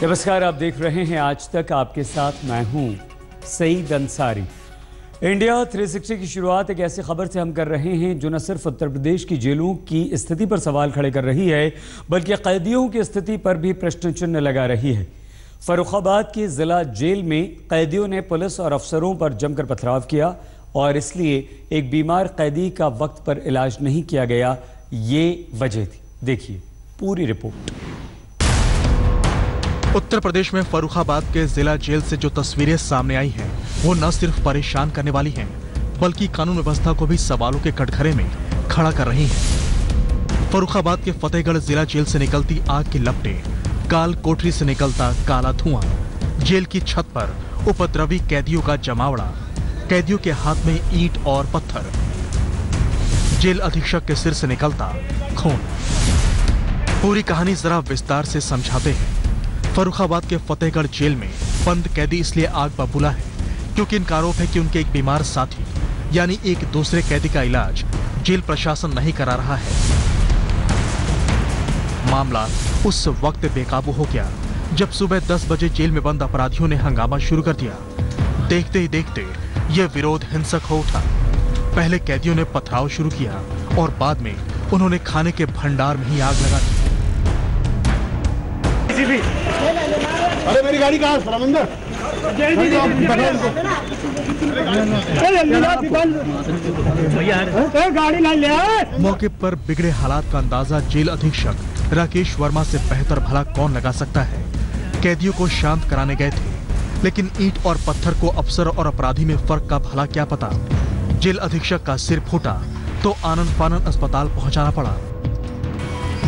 नमस्कार, आप देख रहे हैं आज तक। आपके साथ मैं हूं सईद अंसारी। इंडिया 360 की शुरुआत एक ऐसी खबर से हम कर रहे हैं जो न सिर्फ उत्तर प्रदेश की जेलों की स्थिति पर सवाल खड़े कर रही है, बल्कि कैदियों की स्थिति पर भी प्रश्न चिन्ह लगा रही है। फर्रुखाबाद की जिला जेल में कैदियों ने पुलिस और अफसरों पर जमकर पथराव किया और इसलिए एक बीमार कैदी का वक्त पर इलाज नहीं किया गया, ये वजह थी। देखिए पूरी रिपोर्ट। उत्तर प्रदेश में फर्रुखाबाद के जिला जेल से जो तस्वीरें सामने आई हैं, वो न सिर्फ परेशान करने वाली हैं, बल्कि कानून व्यवस्था को भी सवालों के कटघरे में खड़ा कर रही हैं। फर्रुखाबाद के फतेहगढ़ जिला जेल से निकलती आग की लपटें, काल कोठरी से निकलता काला धुआं, जेल की छत पर उपद्रवी कैदियों का जमावड़ा, कैदियों के हाथ में ईंट और पत्थर, जेल अधीक्षक के सिर से निकलता खून। पूरी कहानी जरा विस्तार से समझाते हैं। फर्रुखाबाद के फतेहगढ़ जेल में बंद कैदी इसलिए आग बबूला है क्योंकि इनका आरोप है कि उनके एक बीमार साथी यानी एक दूसरे कैदी का इलाज जेल प्रशासन नहीं करा रहा है। मामला उस वक्त बेकाबू हो गया जब सुबह 10 बजे जेल में बंद अपराधियों ने हंगामा शुरू कर दिया। देखते ही देखते यह विरोध हिंसक हो उठा। पहले कैदियों ने पथराव शुरू किया और बाद में उन्होंने खाने के भंडार में ही आग लगा दी। अरे मेरी गाड़ी कहाँ है? समंदर मौके पर बिगड़े हालात का अंदाजा जेल अधीक्षक राकेश वर्मा से बेहतर भला कौन लगा सकता है। कैदियों को शांत कराने गए थे, लेकिन ईंट और पत्थर को अफसर और अपराधी में फर्क का भला क्या पता। जेल अधीक्षक का सिर फूटा तो आनंद फानंद अस्पताल पहुंचाना पड़ा।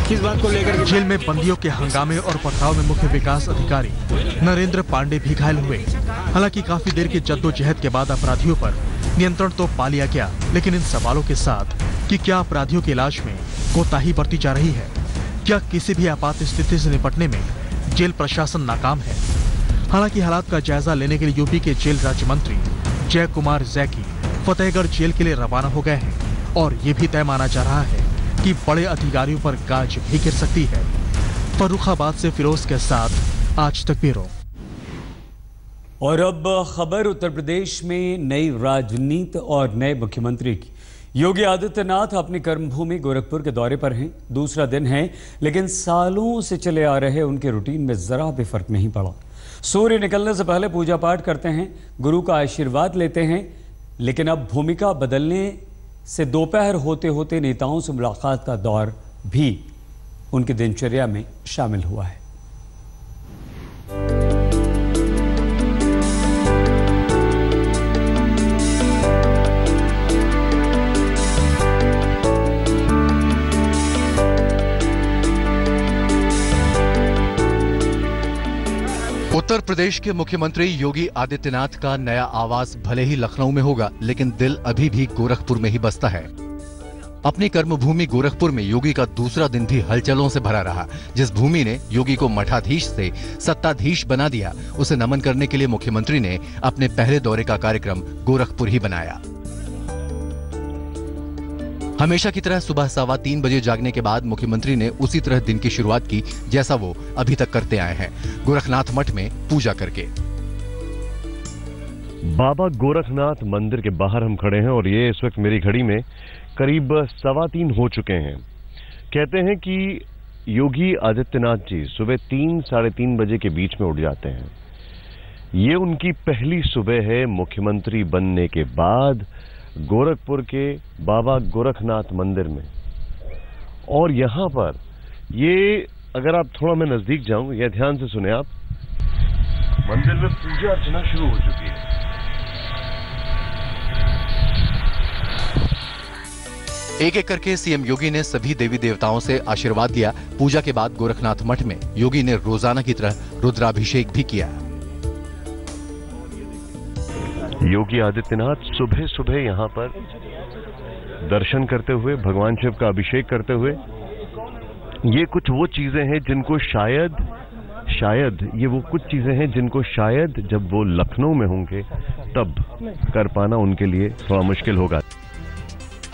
किस बात को लेकर? जेल में बंदियों के हंगामे और पथराव में मुख्य विकास अधिकारी नरेंद्र पांडे भी घायल हुए। हालांकि काफी देर की जद्दोजहद के बाद अपराधियों पर नियंत्रण तो पा लिया गया, लेकिन इन सवालों के साथ कि क्या अपराधियों के इलाज में कोताही बरती जा रही है, क्या किसी भी आपात स्थिति से निपटने में जेल प्रशासन नाकाम है। हालांकि हालात का जायजा लेने के लिए यूपी के जेल राज्य मंत्री जय कुमार जैकी फतेहगढ़ जेल के लिए रवाना हो गए हैं और ये भी तय माना जा रहा है कि बड़े अधिकारियों पर गाज भी गिर सकती है। फर्रुखाबाद से फिरोज के साथ आज तक ब्यूरो। और अब खबर उत्तर प्रदेश में नई राजनीति और नए मुख्यमंत्री की। योगी आदित्यनाथ अपनी कर्मभूमि गोरखपुर के दौरे पर हैं। दूसरा दिन है, लेकिन सालों से चले आ रहे उनके रूटीन में जरा भी फर्क नहीं पड़ा। सूर्य निकलने से पहले पूजा पाठ करते हैं, गुरु का आशीर्वाद लेते हैं, लेकिन अब भूमिका बदलने से दोपहर होते होते नेताओं से मुलाकात का दौर भी उनकी दिनचर्या में शामिल हुआ है। उत्तर प्रदेश के मुख्यमंत्री योगी आदित्यनाथ का नया आवास भले ही लखनऊ में होगा, लेकिन दिल अभी भी गोरखपुर में ही बसता है। अपनी कर्मभूमि गोरखपुर में योगी का दूसरा दिन भी हलचलों से भरा रहा। जिस भूमि ने योगी को मठाधीश से सत्ताधीश बना दिया, उसे नमन करने के लिए मुख्यमंत्री ने अपने पहले दौरे का कार्यक्रम गोरखपुर ही बनाया। हमेशा की तरह सुबह 3:15 बजे जागने के बाद मुख्यमंत्री ने उसी तरह दिन की शुरुआत की जैसा वो अभी तक करते आए हैं, गोरखनाथ मठ में पूजा करके। बाबा गोरखनाथ मंदिर के बाहर हम खड़े हैं और ये इस वक्त मेरी घड़ी में करीब 3:15 हो चुके हैं। कहते हैं कि योगी आदित्यनाथ जी सुबह 3 साढ़े 3 बजे के बीच में उठ जाते हैं। ये उनकी पहली सुबह है मुख्यमंत्री बनने के बाद गोरखपुर के बाबा गोरखनाथ मंदिर में। और यहां पर ये, अगर आप थोड़ा मैं नजदीक जाऊं, या ध्यान से सुने आप, मंदिर में पूजा अर्चना शुरू हो चुकी है। एक एक करके सीएम योगी ने सभी देवी देवताओं से आशीर्वाद लिया। पूजा के बाद गोरखनाथ मठ में योगी ने रोजाना की तरह रुद्राभिषेक भी किया। योगी आदित्यनाथ सुबह सुबह यहां पर दर्शन करते हुए, भगवान शिव का अभिषेक करते हुए, ये कुछ वो चीजें हैं जिनको शायद ये वो कुछ चीजें हैं जिनको शायद जब वो लखनऊ में होंगे तब कर पाना उनके लिए थोड़ा मुश्किल होगा।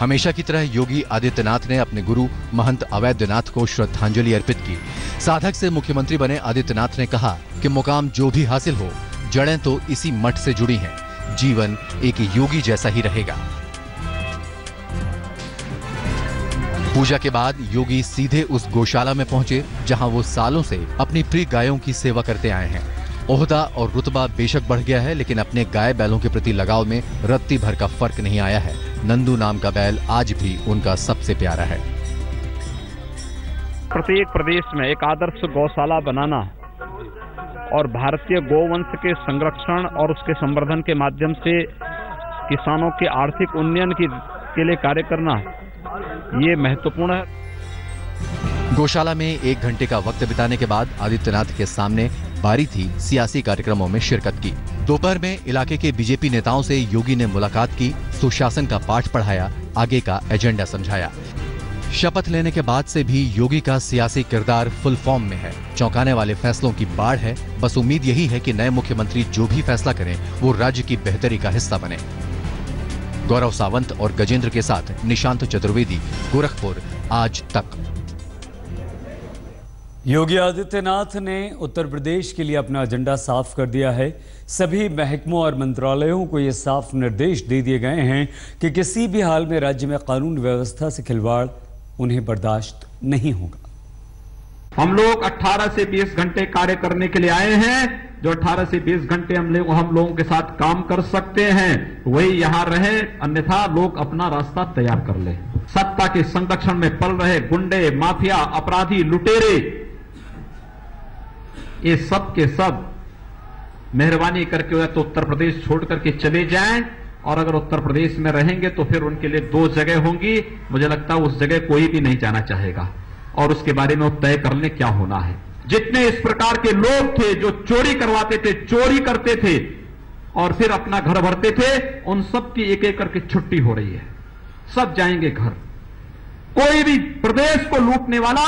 हमेशा की तरह योगी आदित्यनाथ ने अपने गुरु महंत अवैधनाथ को श्रद्धांजलि अर्पित की। साधक से मुख्यमंत्री बने आदित्यनाथ ने कहा कि मुकाम जो भी हासिल हो, जड़ें तो इसी मठ से जुड़ी हैं, जीवन एक योगी जैसा ही रहेगा। पूजा के बाद योगी सीधे उस गौशाला में पहुंचे जहां वो सालों से अपनी प्रिय गायों की सेवा करते आए हैं। ओहदा और रुतबा बेशक बढ़ गया है, लेकिन अपने गाय बैलों के प्रति लगाव में रत्ती भर का फर्क नहीं आया है। नंदू नाम का बैल आज भी उनका सबसे प्यारा है। प्रत्येक प्रदेश में एक आदर्श गौशाला बनाना और भारतीय गोवंश के संरक्षण और उसके संवर्धन के माध्यम से किसानों के आर्थिक उन्नयन के लिए कार्य करना, ये महत्वपूर्ण है। गौशाला में 1 घंटे का वक्त बिताने के बाद आदित्यनाथ के सामने बारी थी सियासी कार्यक्रमों में शिरकत की। दोपहर में इलाके के बीजेपी नेताओं से योगी ने मुलाकात की, सुशासन का पाठ पढ़ाया, आगे का एजेंडा समझाया। शपथ लेने के बाद से भी योगी का सियासी किरदार फुल फॉर्म में है। चौंकाने वाले फैसलों की बाढ़ है। बस उम्मीद यही है कि नए मुख्यमंत्री जो भी फैसला करें वो राज्य की बेहतरी का हिस्सा बने। गौरव सावंत और गजेंद्र के साथ निशांत चतुर्वेदी, गोरखपुर आज तक। योगी आदित्यनाथ ने उत्तर प्रदेश के लिए अपना एजेंडा साफ कर दिया है। सभी महकमों और मंत्रालयों को ये साफ निर्देश दे दिए गए हैं कि किसी भी हाल में राज्य में कानून व्यवस्था से खिलवाड़ उन्हें बर्दाश्त नहीं होगा। हम लोग 18 से 20 घंटे कार्य करने के लिए आए हैं। जो 18 से 20 घंटे हम लोगों के साथ काम कर सकते हैं वही यहां रहे, अन्यथा लोग अपना रास्ता तैयार कर ले। सत्ता के संरक्षण में पल रहे गुंडे, माफिया, अपराधी, लुटेरे, ये सब के सब मेहरबानी करके तो उत्तर प्रदेश छोड़ करके चले जाएं, और अगर उत्तर प्रदेश में रहेंगे तो फिर उनके लिए 2 जगह होंगी। मुझे लगता है उस जगह कोई भी नहीं जाना चाहेगा, और उसके बारे में वो तय कर ले क्या होना है। जितने इस प्रकार के लोग थे जो चोरी करवाते थे, चोरी करते थे और फिर अपना घर भरते थे, उन सब की एक एक करके छुट्टी हो रही है। सब जाएंगे घर। कोई भी प्रदेश को लूटने वाला,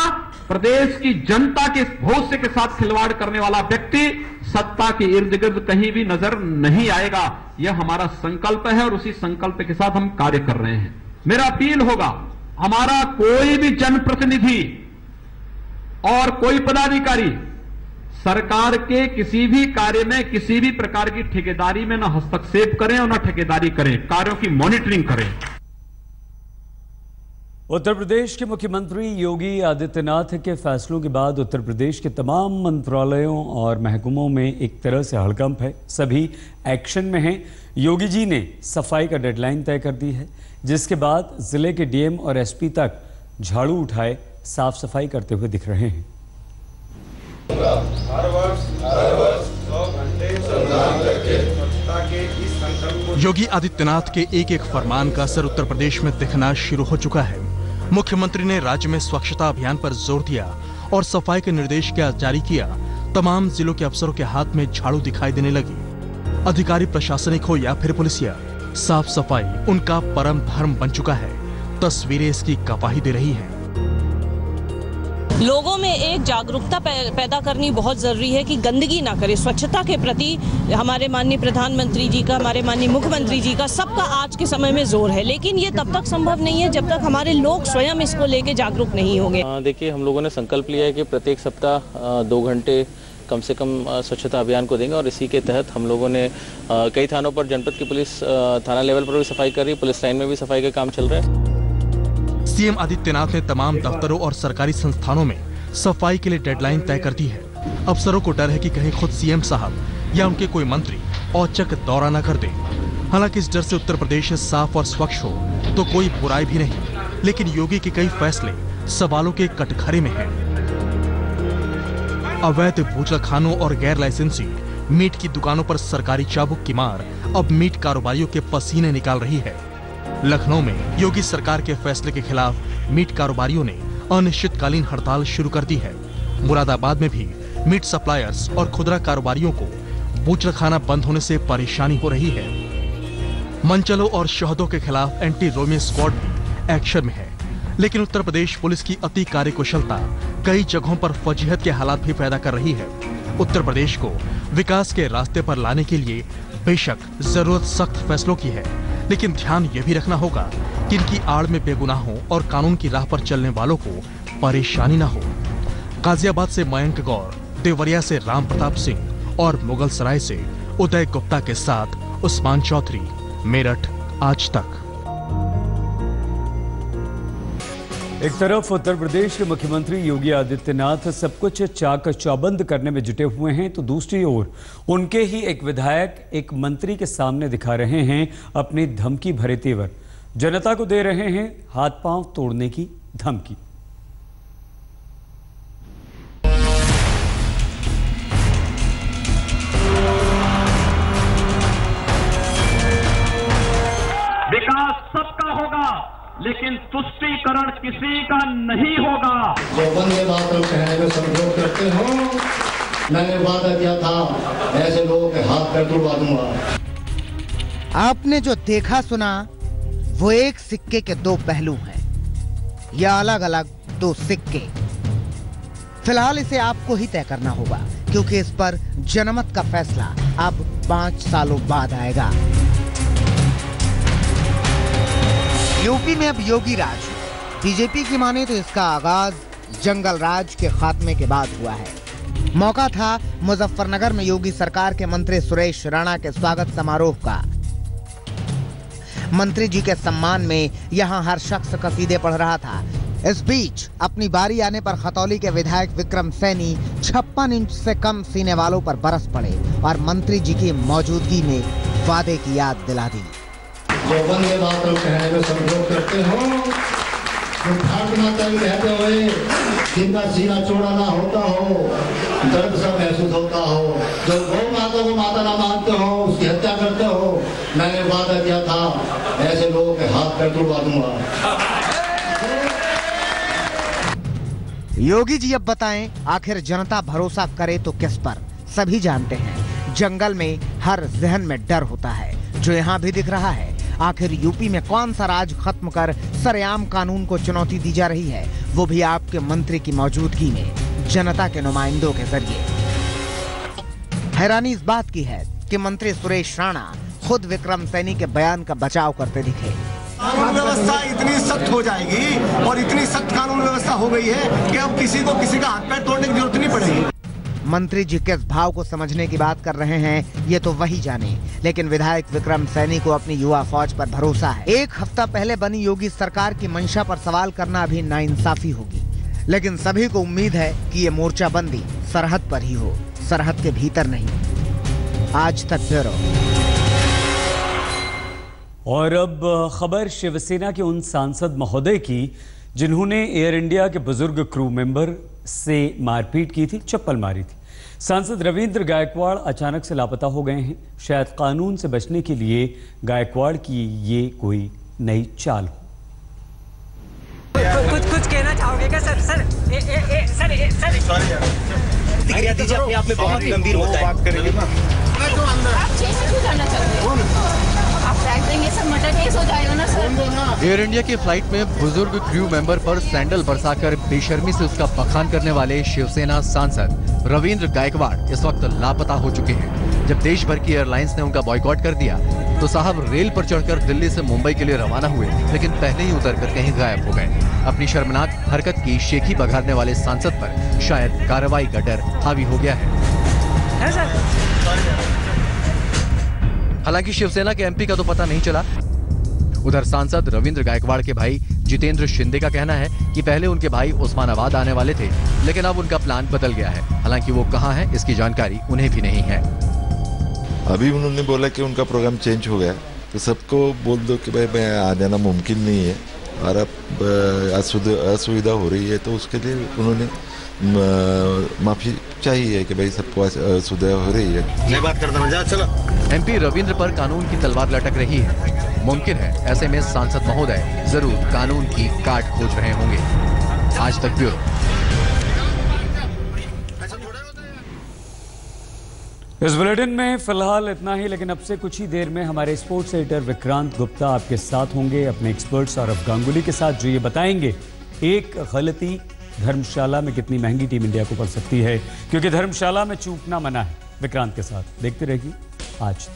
प्रदेश की जनता के भविष्य के साथ खिलवाड़ करने वाला व्यक्ति सत्ता के इर्द गिर्द कहीं भी नजर नहीं आएगा। यह हमारा संकल्प है और उसी संकल्प के साथ हम कार्य कर रहे हैं। मेरा अपील होगा, हमारा कोई भी जनप्रतिनिधि और कोई पदाधिकारी सरकार के किसी भी कार्य में किसी भी प्रकार की ठेकेदारी में न हस्तक्षेप करें और न ठेकेदारी करें, कार्यों की मॉनिटरिंग करें। उत्तर प्रदेश के मुख्यमंत्री योगी आदित्यनाथ के फैसलों के बाद उत्तर प्रदेश के तमाम मंत्रालयों और महकमों में एक तरह से हड़कंप है। सभी एक्शन में हैं। योगी जी ने सफाई का डेडलाइन तय कर दी है, जिसके बाद जिले के डीएम और एसपी तक झाड़ू उठाए साफ सफाई करते हुए दिख रहे हैं। योगी आदित्यनाथ के एक एक फरमान का असर उत्तर प्रदेश में दिखना शुरू हो चुका है। मुख्यमंत्री ने राज्य में स्वच्छता अभियान पर जोर दिया और सफाई के निर्देश क्या जारी किया। तमाम जिलों के अफसरों के हाथ में झाड़ू दिखाई देने लगी। अधिकारी प्रशासनिक हो या फिर पुलिसिया, साफ सफाई उनका परम धर्म बन चुका है। तस्वीरें इसकी गवाही दे रही हैं। लोगों में एक जागरूकता पैदा करनी बहुत जरूरी है कि गंदगी ना करें। स्वच्छता के प्रति हमारे माननीय प्रधानमंत्री जी का, हमारे माननीय मुख्यमंत्री जी का, सबका आज के समय में जोर है, लेकिन ये तब तक संभव नहीं है जब तक हमारे लोग स्वयं इसको लेके जागरूक नहीं होंगे। देखिए, हम लोगों ने संकल्प लिया है कि प्रत्येक सप्ताह 2 घंटे कम से कम स्वच्छता अभियान को देंगे, और इसी के तहत हम लोगों ने कई थानों पर, जनपद की पुलिस थाना लेवल पर भी सफाई कर रही है, पुलिस लाइन में भी सफाई का काम चल रहा है। सीएम आदित्यनाथ ने तमाम दफ्तरों और सरकारी संस्थानों में सफाई के लिए डेडलाइन तय कर दी है। अफसरों को डर है कि कहीं खुद सीएम साहब या उनके कोई मंत्री औचक दौरा न कर दे। हालांकि इस डर से उत्तर प्रदेश साफ और स्वच्छ हो तो कोई बुराई भी नहीं, लेकिन योगी के कई फैसले सवालों के कटघरे में हैं। अवैध बूचड़खानों और गैर लाइसेंसी मीट की दुकानों पर सरकारी चाबुक की मार अब मीट कारोबारियों के पसीने निकाल रही है। लखनऊ में योगी सरकार के फैसले के खिलाफ मीट कारोबारियों ने अनिश्चितकालीन हड़ताल शुरू कर दी है। मुरादाबाद में भी मीट सप्लायर्स और खुदरा कारोबारियों को बूचड़खाना बंद होने से परेशानी हो रही है। मंचलों और शहदों के खिलाफ एंटी रोमियो स्क्वाड भी एक्शन में है, लेकिन उत्तर प्रदेश पुलिस की अति कार्यकुशलता कई जगहों पर फजीहत के हालात भी पैदा कर रही है। उत्तर प्रदेश को विकास के रास्ते पर लाने के लिए बेशक जरूरत सख्त फैसलों की है, लेकिन ध्यान यह भी रखना होगा कि इनकी आड़ में बेगुनाहों और कानून की राह पर चलने वालों को परेशानी न हो। गाजियाबाद से मयंक गौर, देवरिया से राम प्रताप सिंह और मुगल सराय से उदय गुप्ता के साथ उस्मान चौधरी। मेरठ आज तक। एक तरफ उत्तर प्रदेश के मुख्यमंत्री योगी आदित्यनाथ सब कुछ चाक चौबंद करने में जुटे हुए हैं, तो दूसरी ओर उनके ही एक विधायक एक मंत्री के सामने दिखा रहे हैं अपनी धमकी भरे तेवर। जनता को दे रहे हैं हाथ पांव तोड़ने की धमकी। विकास सबका होगा, लेकिन तुष्टीकरण किसी का नहीं होगा। जो वंदे मातरम कहने में संकोच करते हो, मैंने वादा किया था ऐसे लोगों के हाथ पैर तोड़वा दूंगा। आपने जो देखा सुना वो एक सिक्के के दो पहलू हैं, या अलग अलग दो सिक्के। फिलहाल इसे आपको ही तय करना होगा, क्योंकि इस पर जनमत का फैसला अब 5 सालों बाद आएगा। यूपी में अब योगी राज। बीजेपी की माने तो इसका आगाज जंगल राज के खात्मे के बाद हुआ है। मौका था मुजफ्फरनगर में योगी सरकार के मंत्री सुरेश राणा के स्वागत समारोह का। मंत्री जी के सम्मान में यहां हर शख्स कसीदे पढ़ रहा था। इस बीच अपनी बारी आने पर खतौली के विधायक विक्रम सैनी 56 इंच से कम सीने वालों पर बरस पड़े और मंत्री जी की मौजूदगी में वादे की याद दिला दी। जो वंदे मातरम कहने में संकोच करते हो, जो भारत माता के रहते हुए जिनका सीना चौड़ा ना होता हो, दर्द सा महसूस होता हो, जो गौ माता को माता ना मानते हो, उसकी हत्या करते हो, मैंने वादा किया था ऐसे लोगों के हाथ पैर तोड़वा दूंगा। योगी जी अब बताएं, आखिर जनता भरोसा करे तो किस पर? सभी जानते हैं जंगल में हर जहन में डर होता है, जो यहाँ भी दिख रहा है। आखिर यूपी में कौन सा राज खत्म कर सरेआम कानून को चुनौती दी जा रही है, वो भी आपके मंत्री की मौजूदगी में, जनता के नुमाइंदों के जरिए। हैरानी इस बात की है कि मंत्री सुरेश राणा खुद विक्रम सैनी के बयान का बचाव करते दिखे। कानून व्यवस्था इतनी सख्त हो जाएगी और इतनी सख्त कानून व्यवस्था हो गई है कि अब किसी को किसी का हाथ पैर तोड़ने की जरूरत नहीं पड़ेगी। मंत्री जी किस भाव को समझने की बात कर रहे हैं ये तो वही जाने, लेकिन विधायक विक्रम सैनी को अपनी युवा फौज पर भरोसा है। एक हफ्ता पहले बनी योगी सरकार की मंशा पर सवाल करना अभी नाइंसाफी होगी, लेकिन सभी को उम्मीद है कि ये मोर्चाबंदी सरहद पर ही हो, सरहद के भीतर नहीं। आज तक ब्यूरो। और अब खबर शिवसेना के उन सांसद महोदय की जिन्होंने एयर इंडिया के बुजुर्ग क्रू मेंबर से मारपीट की थी, चप्पल मारी थी। सांसद रविंद्र गायकवाड़ अचानक से लापता हो गए हैं। शायद कानून से बचने के लिए गायकवाड़ की ये कोई नई चाल हो। कुछ कहना चाहोगे क्या सर? सर प्रतिक्रिया दीजिए, अपने आप में बहुत गंभीर होता है। बात करेंगे ना। आप चेस क्यों करना चाहते हो? आप फ्लैग देंगे सर, मर्डर केस हो जाएगा ना सर। एयर इंडिया की फ्लाइट में बुजुर्ग क्रू मेंबर पर सैंडल बरसाकर बेशर्मी से उसका बखान करने वाले शिवसेना सांसद रविंद्र गायकवाड़ इस वक्त लापता हो चुके हैं। जब देश भर की एयरलाइंस ने उनका बॉयकॉट कर दिया तो साहब रेल पर चढ़कर दिल्ली से मुंबई के लिए रवाना हुए, लेकिन पहले ही उतरकर कहीं गायब हो गए। अपनी शर्मनाक हरकत की शेखी बघारने वाले सांसद पर शायद कार्रवाई का डर हावी हो गया है। हालांकि शिवसेना के एमपी का तो पता नहीं चला। उधर सांसद रविंद्र गायकवाड़ के भाई जितेंद्र शिंदे का कहना है कि पहले उनके भाई उस्मानाबाद आने वाले थे, लेकिन अब उनका प्लान बदल गया है। हालांकि वो कहां हैं इसकी जानकारी उन्हें भी नहीं है। अभी उन्होंने बोला कि उनका प्रोग्राम चेंज हो गया, तो सबको बोल दो कि भाई मैं आ जाना मुमकिन नहीं है और अब असुविधा हो रही है, तो उसके लिए उन्होंने माफी चाहिए कि भाई सबको असुविधा हो रही है। मैं बात करता हूं, जा चलो। एमपी रविंद्र पर कानून की तलवार लटक रही है। मुमकिन है ऐसे में सांसद महोदय जरूर कानून की काट खोज रहे होंगे। आज तक ब्यूरो। इस बुलेटिन में फिलहाल इतना ही, लेकिन अब से कुछ ही देर में हमारे स्पोर्ट्स एडिटर विक्रांत गुप्ता आपके साथ होंगे अपने एक्सपर्ट सौरभ गांगुली के साथ, जो ये बताएंगे एक गलती धर्मशाला में कितनी महंगी टीम इंडिया को पड़ सकती है, क्योंकि धर्मशाला में चूकना मना है। विक्रांत के साथ देखते रहिए आज।